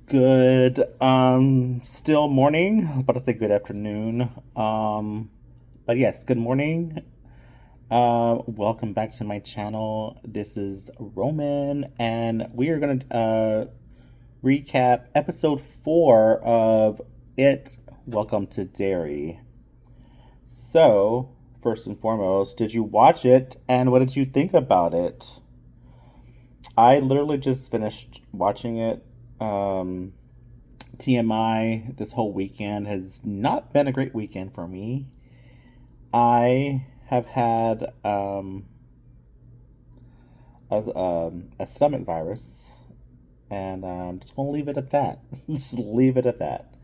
Good, still morning. I was about to say good afternoon. But yes, good morning. Welcome back to my channel. This is Roman, and we are gonna recap episode 4 of It. Welcome to Derry. So, first and foremost, did you watch it, and what did you think about it? I literally just finished watching it. Um, TMI, this whole weekend has not been a great weekend for me. I have had a stomach virus, and I'm just going to leave it at that. Just leave it at that.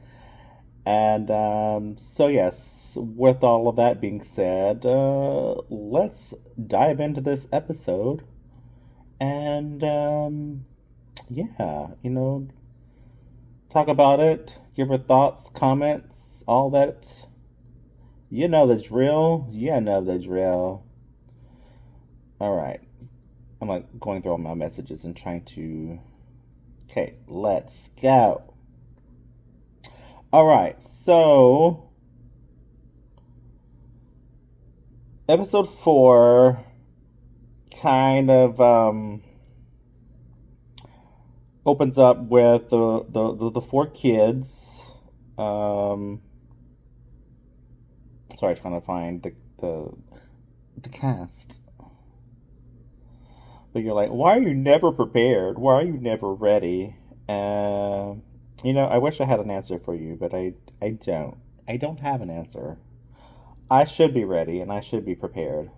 And so, yes, with all of that being said, let's dive into this episode. And yeah, talk about it, give her thoughts, comments, all that. You know the drill. You know the drill. All right. I'm like going through all my messages and trying to. Okay, let's go. All right. So, episode 4 kind of opens up with the four kids. Um, Sorry, trying to find the cast. But you're like, why are you never prepared? Why are you never ready? Uh, I wish I had an answer for you, but I don't. I don't have an answer. I should be ready and I should be prepared.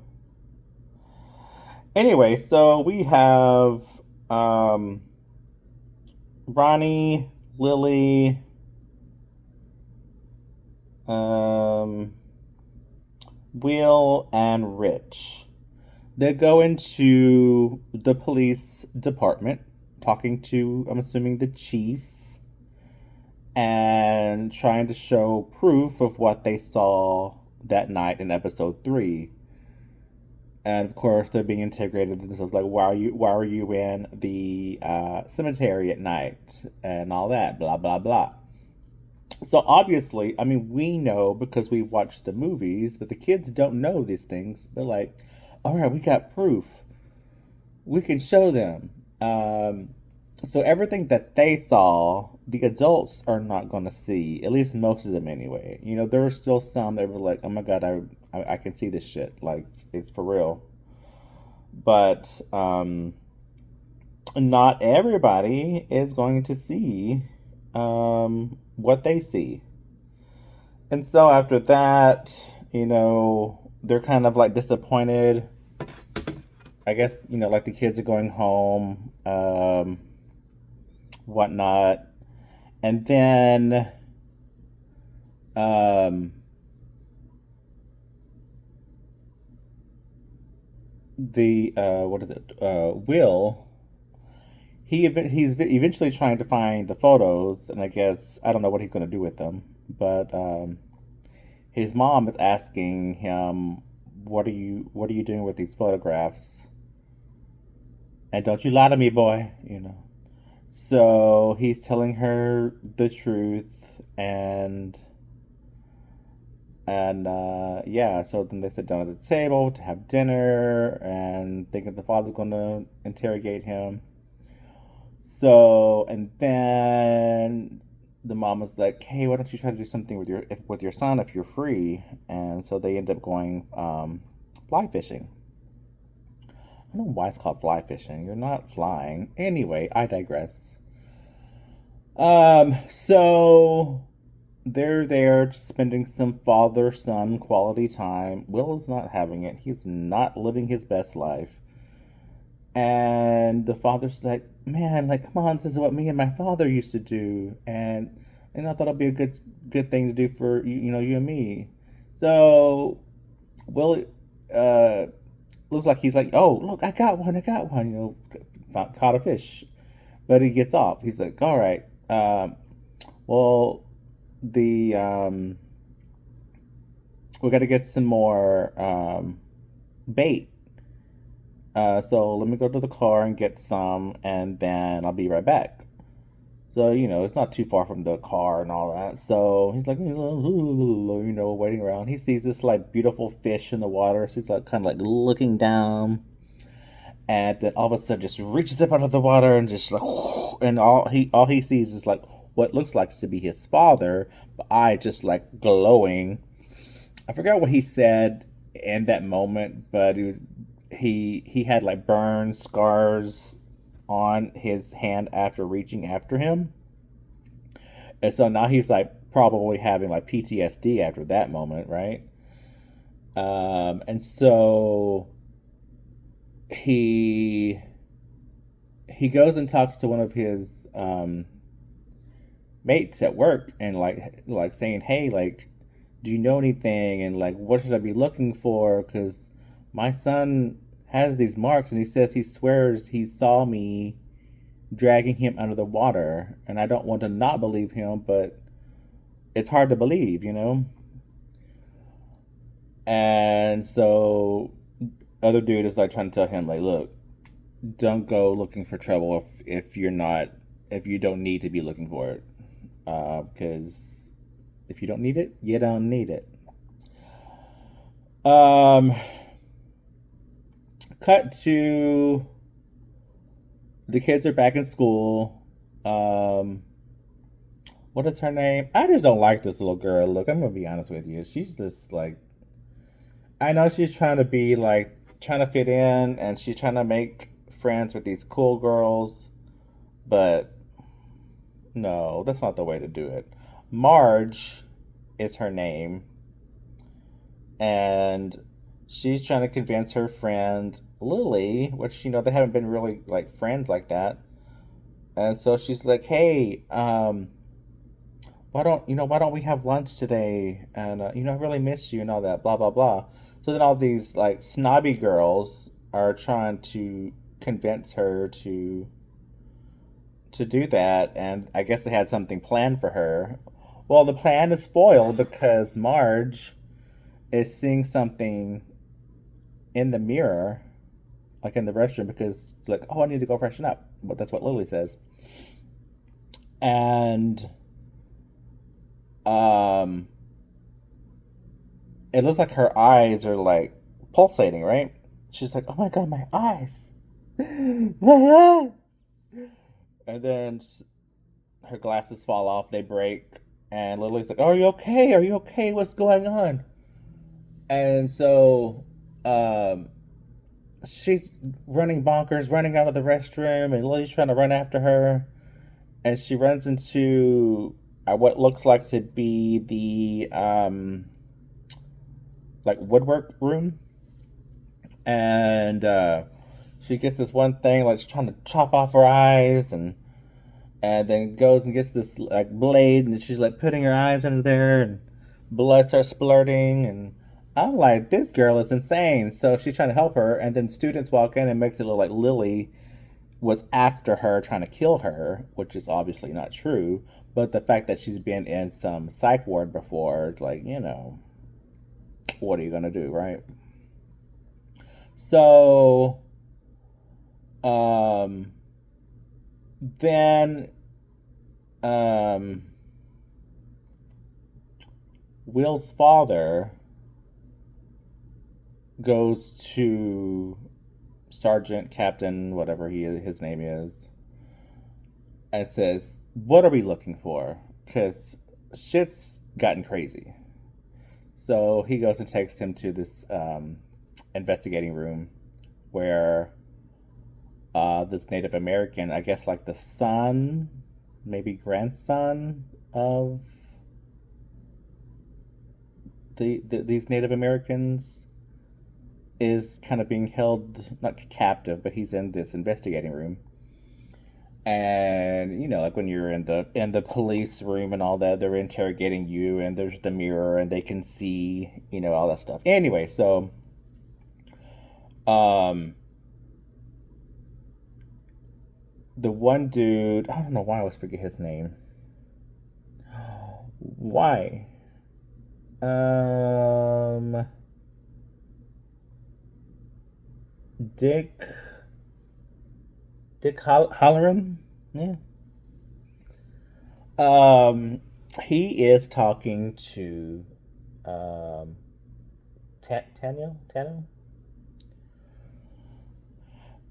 Anyway, so we have um, Ronnie, Lily, um, Will, and Rich. They go into the police department, talking to, I'm assuming, the chief, and trying to show proof of what they saw that night in episode 3. And of course, they're being integrated themselves. Like, why are you in the cemetery at night and all that, blah blah blah. So obviously, I mean, we know because we watched the movies, but the kids don't know these things. But like, all right, we got proof. We can show them. So everything that they saw, the adults are not going to see. At least most of them, anyway. There are still some that were like, "Oh my god, I can see this shit. Like it's for real." But not everybody is going to see what they see. And so after that, they're kind of like disappointed. I guess, like the kids are going home, whatnot. And then um, the, what is it? Will, he's eventually trying to find the photos, and I guess, I don't know what he's going to do with them. But his mom is asking him, what are you doing with these photographs? And don't you lie to me, boy. So he's telling her the truth, and yeah. So then they sit down at the table to have dinner, and thinking the father's going to interrogate him. So and then the mom was like, "Hey, why don't you try to do something with your son if you're free?" And so they end up going fly fishing. I don't know why it's called fly fishing. You're not flying. Anyway, I digress. So they're there spending some father son quality time. Will is not having it. He's not living his best life. And the father's like, man, like, come on, this is what me and my father used to do. And I thought it'd be a good thing to do for you and me. So Will uh looks like he's like, oh, look, I got one. Caught a fish. But he gets off. He's like, all right. Well, the we got to get some more bait. So let me go to the car and get some, and then I'll be right back. So, it's not too far from the car and all that. So he's like, waiting around. He sees this like beautiful fish in the water. So he's like kind of like looking down. And then all of a sudden just reaches up out of the water and just like, and all he sees is like what looks like to be his father, but eye just like glowing. I forgot what he said in that moment, but he had like burns, scars on his hand after reaching after him. And so now he's like probably having like PTSD after that moment, right? And so he he goes and talks to one of his mates at work and like saying, "Hey, like, do you know anything? And like, what should I be looking for? Because my son has these marks, and he says he swears he saw me dragging him under the water, and I don't want to not believe him, but it's hard to believe." And so other dude is like trying to tell him like, look, don't go looking for trouble if you don't need to be looking for it, because if you don't need it, you don't need it. Um, cut to the kids are back in school. Um, what is her name? I just don't like this little girl. Look, I'm gonna be honest with you. She's just like, I know she's trying to be like trying to fit in, and she's trying to make friends with these cool girls, but no, that's not the way to do it. Marge is her name, and she's trying to convince her friend Lily, which they haven't been really like friends like that. And so she's like, "Hey, why don't we have lunch today? And I really miss you and all that, blah blah blah." So then all these like snobby girls are trying to convince her to do that, and I guess they had something planned for her. Well, the plan is foiled because Marge is seeing something in the mirror, like in the restroom, because it's like, oh, I need to go freshen up. But that's what Lily says. And um, it looks like her eyes are like pulsating, right? She's like, oh my god, my eyes. My eyes. And then her glasses fall off, they break. And Lily's like, are you okay? Are you okay? What's going on? And so um, she's running bonkers, running out of the restroom, and Lily's trying to run after her. And she runs into what looks like to be the like woodwork room, and she gets this one thing like she's trying to chop off her eyes, and then goes and gets this like blade, and she's like putting her eyes under there, and blood starts splurting, and I'm like, this girl is insane. So she's trying to help her, and then students walk in and makes it look like Lily was after her trying to kill her, which is obviously not true. But the fact that she's been in some psych ward before, it's like, what are you gonna do, right? So, um, then, um, Will's father goes to Sergeant, Captain, whatever his name is, and says, "What are we looking for? Because shit's gotten crazy." So he goes and takes him to this investigating room where this Native American, I guess like the son, maybe grandson of these Native Americans, is kind of being held, not captive, but he's in this investigating room. And like when you're in the police room and all that, they're interrogating you, and there's the mirror, and they can see all that stuff. Anyway, so um the one dude, I don't know why I always forget his name. Why? um Dick Halloran. Yeah. Um, he is talking to um Tanu,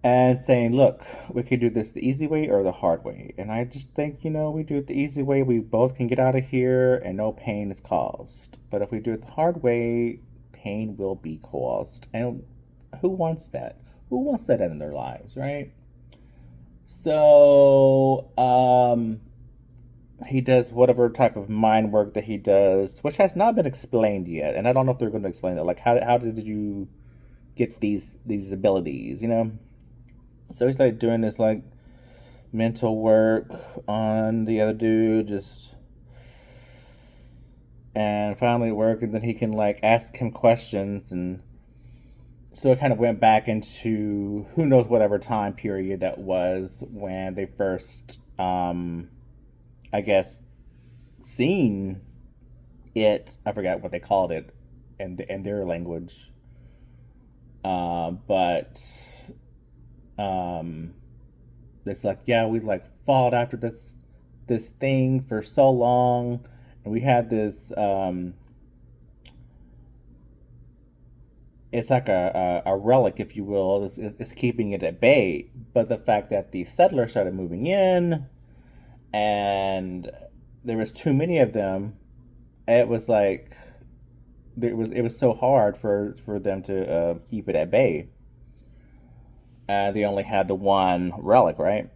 and saying, "Look, we could do this the easy way or the hard way." And I just think, we do it the easy way. We both can get out of here, and no pain is caused. But if we do it the hard way, pain will be caused. And who wants that? Who wants that in their lives, right? So, he does whatever type of mind work that he does, which has not been explained yet, and I don't know if they're going to explain it. Like, how did you get these abilities? So he's like doing this like mental work on the other dude, just and finally work, and then he can like ask him questions, and so it kind of went back into who knows whatever time period that was when they first, I guess, seen it. I forgot what they called it in their language. But um, it's like, yeah, we like fought after this thing for so long, and we had this. It's like a relic, if you will. It's keeping it at bay. But the fact that the settlers started moving in, and there was too many of them, it was like it was so hard for them to keep it at bay. They only had the one relic, right?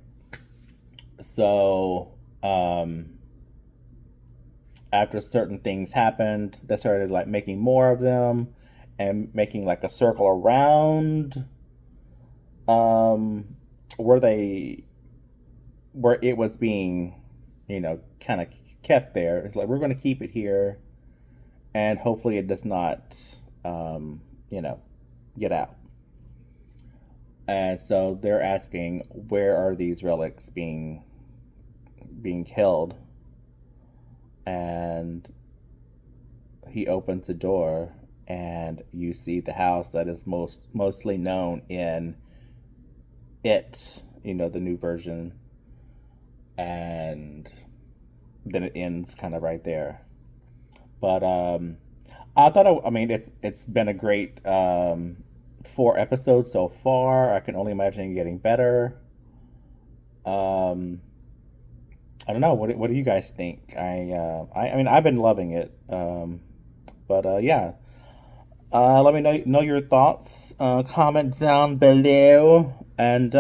So after certain things happened, they started like making more of them and making like a circle around um, where they where it was being, kind of kept there. It's like we're going to keep it here, and hopefully it does not, um, you know, get out. And so they're asking, where are these relics being held? And he opens the door, and you see the house that is mostly known in it, the new version, and then it ends kind of right there. But I thought, I mean, it's been a great 4 episodes so far. I can only imagine it getting better. Um, I don't know. What do you guys think? I mean, I've been loving it. But yeah, let me know your thoughts. Comment down below, and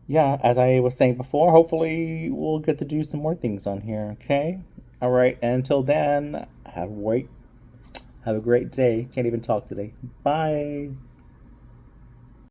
yeah. As I was saying before, hopefully we'll get to do some more things on here. Okay. All right. And until then, have a great day. Can't even talk today. Bye.